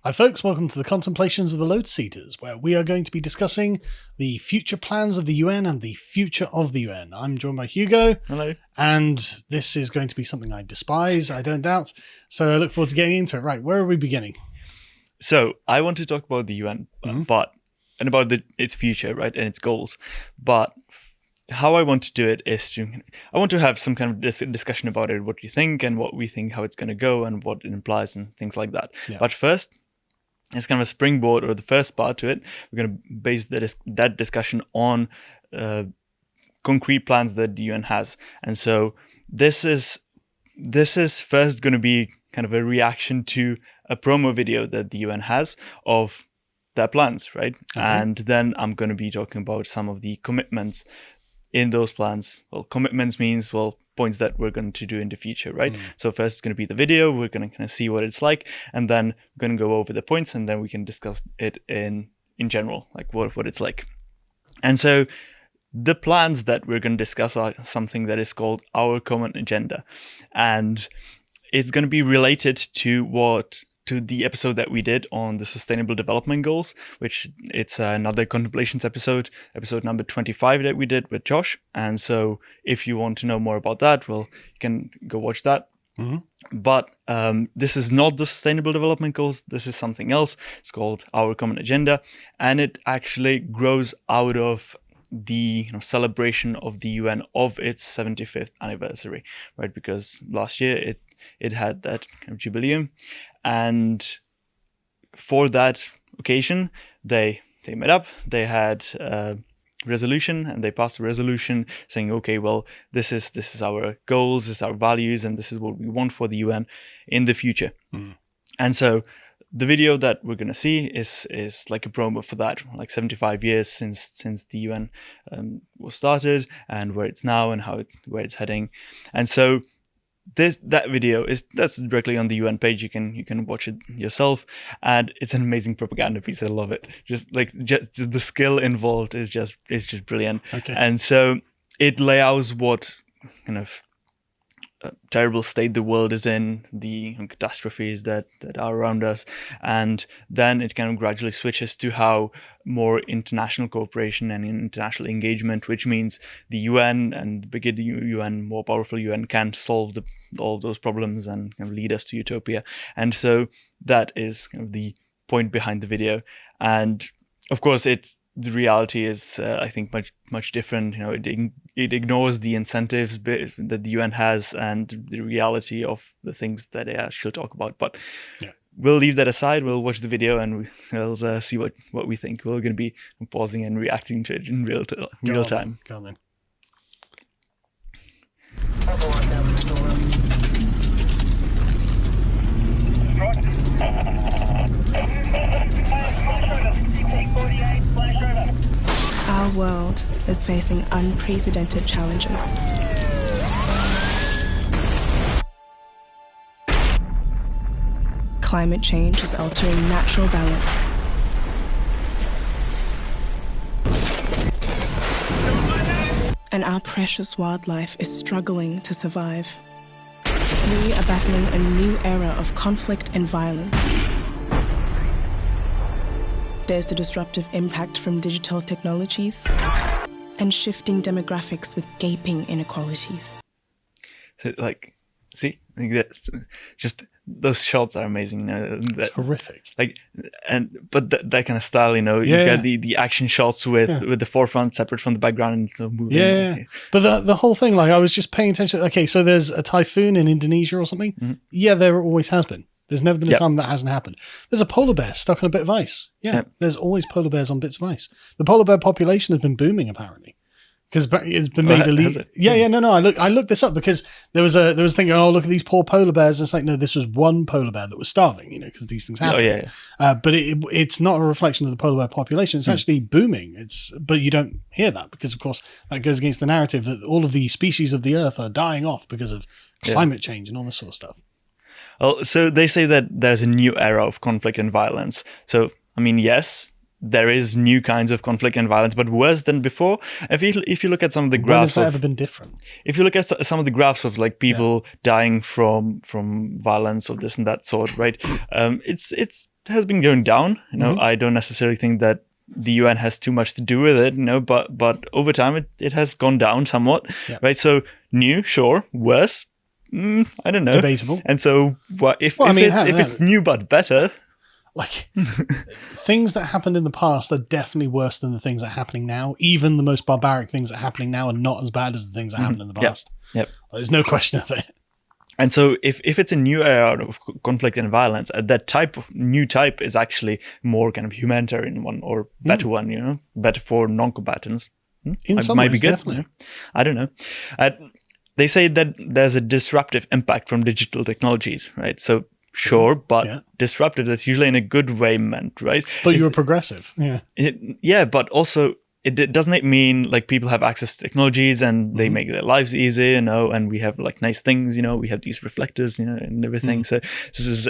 Hi folks, welcome to the Contemplations of the Load Seaters, where we are going to be discussing the future plans of the UN and the future of the UN. I'm joined by Hugo. Hello. And this is going to be something I despise, I don't doubt. So I look forward to getting into it. Right, where are we beginning? So I want to talk about the UN, but about its future, right, and its goals. But how I want to do it is I want to have some kind of discussion about it, what you think and what we think, how it's going to go and what it implies and things like that. Yeah. But first, it's kind of a springboard, or the first part to it. We're going to base that discussion on concrete plans that the UN has. And so this is first going to be kind of a reaction to a promo video that the UN has of their plans, right? Okay. And then I'm going to be talking about some of the commitments in those plans. Well, commitments means, points that we're going to do in the future, right? So first it's going to be the video. We're going to kind of see what it's like, and then we're going to go over the points, and then we can discuss it in general, like what it's like. And so the plans that we're going to discuss are something that is called Our Common Agenda, and it's going to be related to the episode that we did on the Sustainable Development Goals, which it's another Contemplations episode number 25 that we did with Josh. And so if you want to know more about that, you can go watch that. But this is not the Sustainable Development Goals. This is something else. It's called Our Common Agenda. And it actually grows out of the celebration of the UN of its 75th anniversary, right? Because last year it had that kind of jubileum. And for that occasion, they met up, they had a resolution, and they passed a resolution saying, okay, this is our goals, this is our values, and this is what we want for the UN in the future. And so the video that we're going to see is like a promo for that, like 75 years since the UN was started, and where it's now and where it's heading. And so that video that's directly on the UN page. You can watch it yourself, and it's an amazing propaganda piece. I love it. Just the skill involved is just brilliant. Okay. And so it lays out what kind of terrible state the world is in, the catastrophes that are around us, and then it kind of gradually switches to how more international cooperation and international engagement, which means the UN and bigger the UN, more powerful UN, can solve all of those problems and kind of lead us to utopia. And so that is kind of the point behind the video. And of course, the reality is, I think, much different. It ignores the incentives that the UN has and the reality of the things that they actually talk about. But we'll leave that aside. We'll watch the video and we'll see what we think. We're going to be pausing and reacting to it in real time. Go on then. Our world is facing unprecedented challenges. Climate change is altering natural balance. And our precious wildlife is struggling to survive. We are battling a new era of conflict and violence. There's the disruptive impact from digital technologies and shifting demographics with gaping inequalities. So, see, that's just those shots are amazing. It's horrific. But that kind of style, you got the action shots with the forefront separate from the background and so moving. Yeah. But the whole thing, I was just paying attention. Okay, so there's a typhoon in Indonesia or something. Mm-hmm. Yeah, there always has been. There's never been a time that hasn't happened. There's a polar bear stuck on a bit of ice. Yeah, there's always polar bears on bits of ice. The polar bear population has been booming, apparently, because it's been made elite. No. I looked this up because there was thinking, oh, look at these poor polar bears. And it's like, no, this was one polar bear that was starving, because these things happen. But it's not a reflection of the polar bear population. It's actually booming. But you don't hear that because, of course, that goes against the narrative that all of the species of the earth are dying off because of climate change and all this sort of stuff. Well, so they say that there's a new era of conflict and violence. So, I mean, yes, there is new kinds of conflict and violence, but worse than before. If you look at some of the graphs, when has that ever been different? If you look at some of the graphs of people dying from violence of this and that sort, right? It's has been going down. I don't necessarily think that the UN has too much to do with it, but over time it has gone down somewhat, right? So new, sure. Worse, I don't know. Debatable. And so if it's new but better, like things that happened in the past are definitely worse than the things that are happening now. Even the most barbaric things that are happening now are not as bad as the things that happened in the past. Yep. There's no question of it. And so if it's a new era of conflict and violence, that new type is actually more kind of humanitarian one or better one, better for non-combatants. In some ways, definitely. I don't know. They say that there's a disruptive impact from digital technologies, right? So sure, but disruptive, that's usually in a good way meant, right? Thought you were progressive. Yeah. But also it doesn't mean like people have access to technologies and they make their lives easy, and we have like nice things, we have these reflectors, and everything. So this is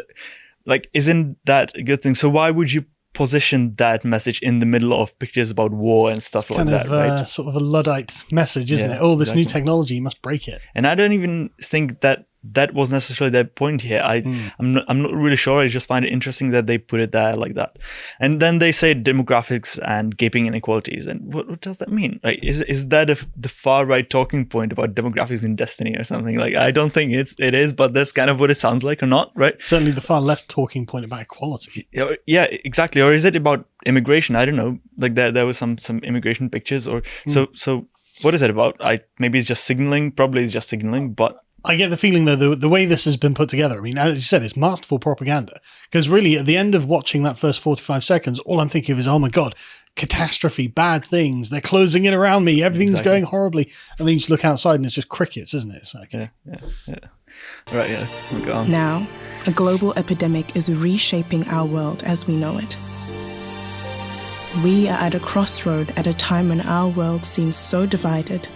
like, isn't that a good thing? So why would you position that message in the middle of pictures about war and stuff like that, right? Sort of a Luddite message, isn't it? Oh, this new technology, you must break it. And I don't even think that was necessarily their point here. I'm not really sure. I just find it interesting that they put it there like that. And then they say demographics and gaping inequalities. And what does that mean? Right? Is that the far right talking point about demographics in destiny or something? Like, I don't think it is, but that's kind of what it sounds like, or not, right? Certainly the far left talking point about equality. Yeah, exactly. Or is it about immigration? I don't know. Like there was some immigration pictures, or so what is it about? Maybe it's just signaling. Probably it's just signaling, but I get the feeling, though, the way this has been put together, I mean, as you said, it's masterful propaganda. Because really, at the end of watching that first 45 seconds, all I'm thinking of is, oh my God, catastrophe, bad things. They're closing in around me. Everything's going horribly. And then you just look outside and it's just crickets, isn't it? It's like, yeah. Right, yeah. We'll go on. Now, a global epidemic is reshaping our world as we know it. We are at a crossroad at a time when our world seems so divided.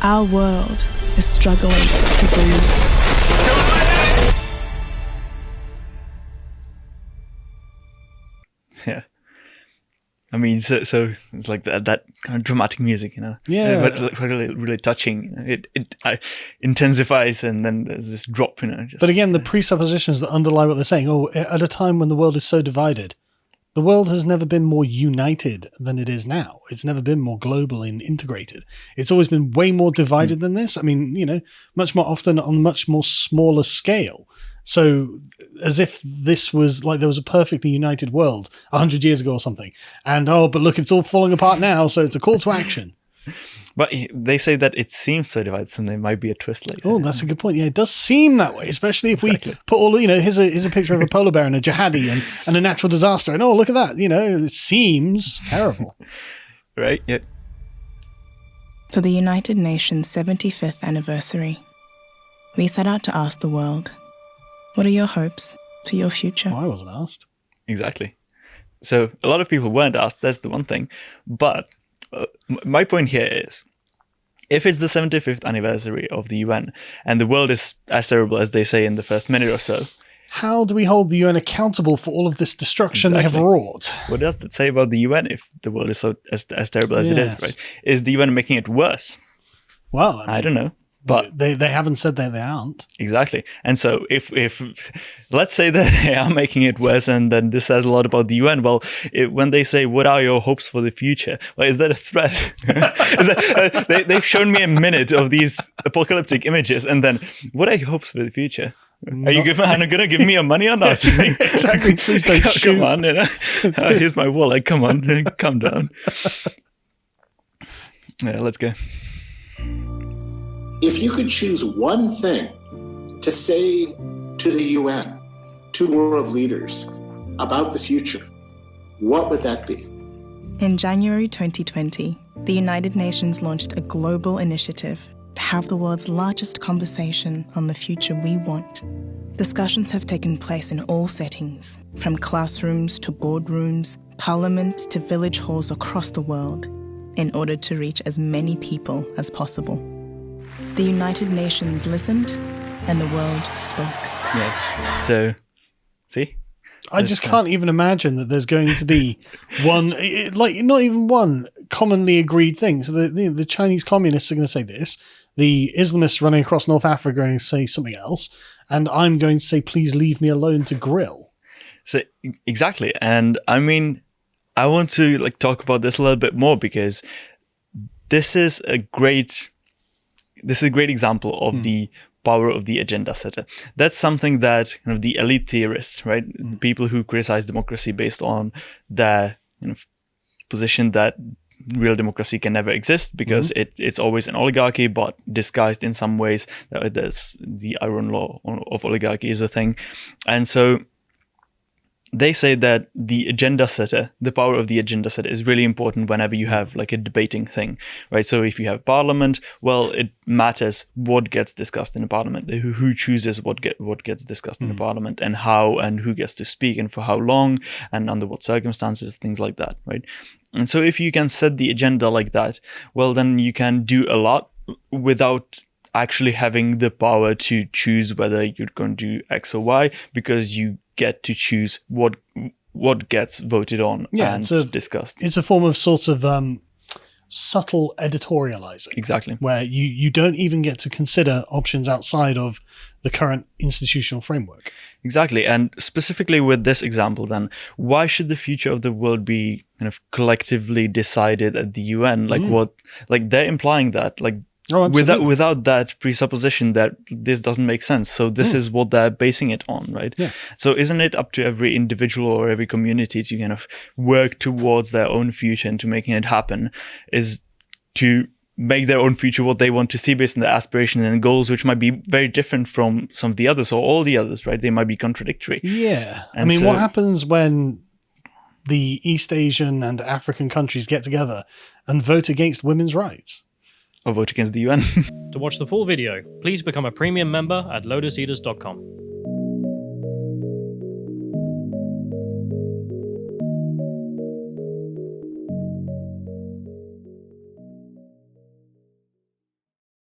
Our world is struggling to breathe. Yeah. I mean, so it's like that kind of dramatic music, Yeah. But really, really touching. It intensifies, and then there's this drop, But again, the presuppositions that underlie what they're saying, at a time when the world is so divided, the world has never been more united than it is now. It's never been more global and integrated. It's always been way more divided than this. I mean, much more often on a much more smaller scale. So as if this was like there was a perfectly united world 100 years ago or something. And, but look, it's all falling apart now. So it's a call to action. But they say that it seems so divided, so there might be a twist later. Oh, that's a good point. Yeah, it does seem that way, especially if we put all, here's a picture of a polar bear and a jihadi and a natural disaster. And, look at that. It seems terrible. Right, yeah. For the United Nations 75th anniversary, we set out to ask the world, what are your hopes for your future? I wasn't asked. Exactly. So a lot of people weren't asked. That's the one thing. But my point here is, if it's the 75th anniversary of the UN and the world is as terrible as they say in the first minute or so, how do we hold the UN accountable for all of this destruction they have wrought? What does that say about the UN if the world is so as terrible as it is, right? Is the UN making it worse? Well, I don't know. But they haven't said that they aren't. Exactly. And so if let's say that they are making it worse, and then this says a lot about the UN, well, when they say, what are your hopes for the future? Well, is that a threat? They've shown me a minute of these apocalyptic images, and then, what are your hopes for the future? Are you going to give me your money or not? Exactly. Please don't shoot. Come on. Here's my wallet. Come on. Calm down. Yeah, let's go. If you could choose one thing to say to the UN, to world leaders about the future, what would that be? In January 2020, the United Nations launched a global initiative to have the world's largest conversation on the future we want. Discussions have taken place in all settings, from classrooms to boardrooms, parliament to village halls across the world, in order to reach as many people as possible. The United Nations listened, and the world spoke. Yeah. So, see? I just can't even imagine that there's going to be one, not even one commonly agreed thing. So the Chinese communists are going to say this, the Islamists running across North Africa are going to say something else, and I'm going to say, please leave me alone to grill. So exactly. And I mean, I want to like talk about this a little bit more because this is a great example of the power of the agenda setter. That's something that the elite theorists, right? People who criticize democracy based on their position that real democracy can never exist because it's always an oligarchy, but disguised in some ways. There's the iron law of oligarchy is a thing. And so they say that the agenda setter, the power of the agenda setter is really important whenever you have like a debating thing, right? So if you have parliament, well, it matters what gets discussed in the parliament, who chooses what gets discussed in the parliament, and how, and who gets to speak and for how long and under what circumstances, things like that, right? And so if you can set the agenda like that, well, then you can do a lot without actually having the power to choose whether you're going to do X or Y, because you get to choose what gets voted on and discussed. It's a form of sort of subtle editorializing. Exactly. Where you don't even get to consider options outside of the current institutional framework. Exactly. And specifically with this example then, why should the future of the world be kind of collectively decided at the UN? Like they're implying that, like, without that presupposition that this doesn't make sense. So this is what they're basing it on, right? Yeah. So isn't it up to every individual or every community to kind of work towards their own future and to making it happen, is to make their own future what they want to see based on their aspirations and goals, which might be very different from some of the others or all the others, right? They might be contradictory. Yeah. And I mean, what happens when the East Asian and African countries get together and vote against women's rights? Or vote against the UN. To watch the full video, please become a premium member at lotuseaters.com.